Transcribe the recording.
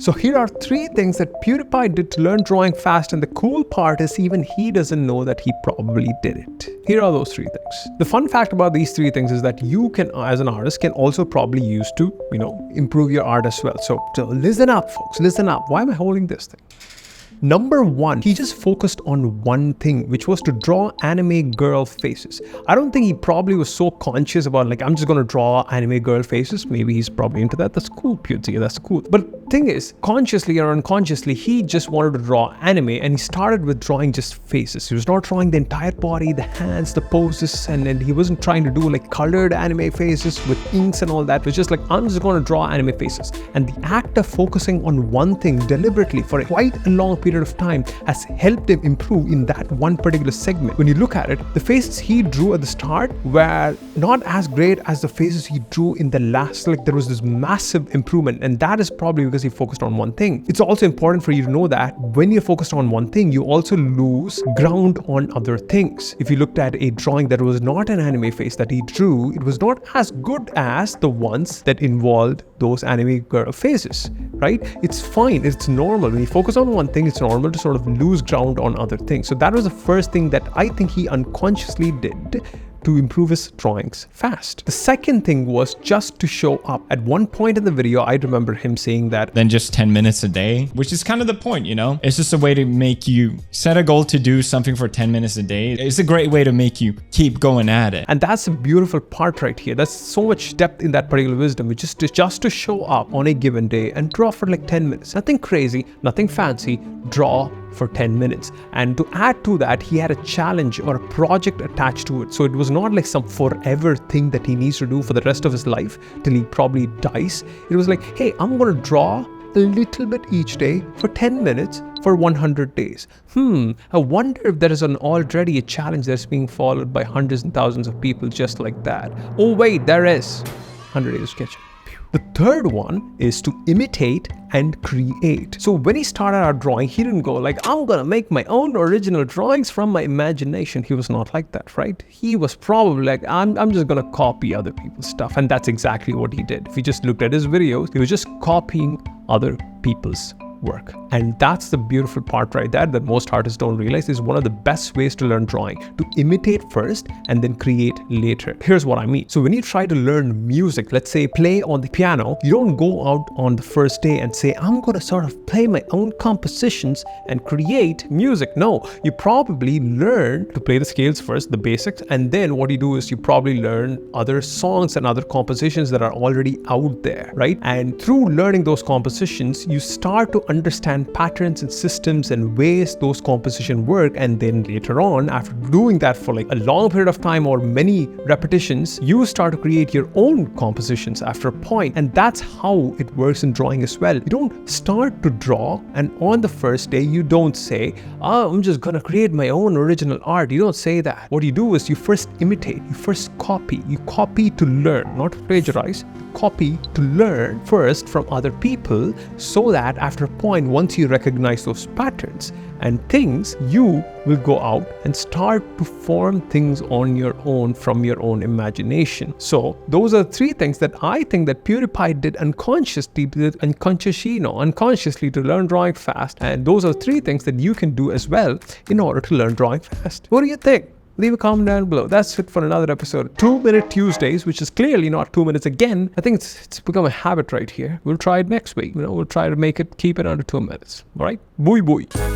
So here are 3 things that PewDiePie did to learn drawing fast, and the cool part is even he doesn't know that he probably did it. Here are those 3 things. The fun fact about these 3 things is that you can, as an artist, can also probably use to, improve your art as well. So listen up, folks, listen up. Why am I holding this thing? Number 1, he just focused on one thing, which was to draw anime girl faces. I don't think he probably was so conscious about I'm just going to draw anime girl faces. Maybe he's probably into that. That's cool, Pewdsy. That's cool. But thing is, consciously or unconsciously, he just wanted to draw anime, and he started with drawing just faces. He was not drawing the entire body, the hands, the poses, and he wasn't trying to do colored anime faces with inks and all that. It was just I'm just going to draw anime faces. And the act of focusing on one thing deliberately for quite a long period of time has helped him improve in that one particular segment. When you look at it, the faces he drew at the start were not as great as the faces he drew in the last. There was this massive improvement, and that is probably because he focused on one thing. It's also important for you to know that when you're focused on one thing, you also lose ground on other things. If you looked at a drawing that was not an anime face that he drew, it was not as good as the ones that involved those anime girl faces, right? It's fine. It's normal. When you focus on one thing, it's normal to sort of lose ground on other things. So that was the first thing that I think he unconsciously did to improve his drawings fast. The second thing was just to show up. At one point in the video, I remember him saying that then just 10 minutes a day, which is kind of the point, It's just a way to make you set a goal to do something for 10 minutes a day. It's a great way to make you keep going at it. And that's a beautiful part right here. There's so much depth in that particular wisdom, which is just to show up on a given day and draw for 10 minutes. Nothing crazy, nothing fancy, draw for 10 minutes. And to add to that, he had a challenge or a project attached to it. So it was not some forever thing that he needs to do for the rest of his life till he probably dies. It was hey, I'm going to draw a little bit each day for 10 minutes for 100 days. I wonder if there is already a challenge that's being followed by hundreds and thousands of people just like that. Oh wait, there is. 100 Days Sketch. The third one is to imitate and create. So when he started out drawing, he didn't go I'm gonna make my own original drawings from my imagination. He was not like that, right? He was probably I'm just gonna copy other people's stuff. And that's exactly what he did. If you just looked at his videos, he was just copying other people's work. And that's the beautiful part right there that most artists don't realize is one of the best ways to learn drawing, to imitate first and then create later. Here's what I mean. So when you try to learn music, let's say play on the piano, you don't go out on the first day and say, I'm going to sort of play my own compositions and create music. No, you probably learn to play the scales first, the basics, and then what you do is you probably learn other songs and other compositions that are already out there, right? And through learning those compositions, you start to understand patterns and systems and ways those compositions work. And then later on, after doing that for a long period of time or many repetitions, you start to create your own compositions after a point. And that's how it works in drawing as well. You don't start to draw and on the first day, you don't say, I'm just gonna create my own original art. You don't say that. What you do is you first imitate, you first copy. You copy to learn, not to plagiarize. Copy to learn first from other people, so that after a point, once you recognize those patterns and things, you will go out and start to form things on your own from your own imagination. So those are 3 things that I think that PewDiePie did unconsciously to learn drawing fast. And those are 3 things that you can do as well in order to learn drawing fast. What do you think? Leave a comment down below. That's it for another episode. 2-minute Tuesdays, which is clearly not 2 minutes again. I think it's become a habit right here. We'll try it next week. We'll try to keep it under 2 minutes. All right? Bye bye.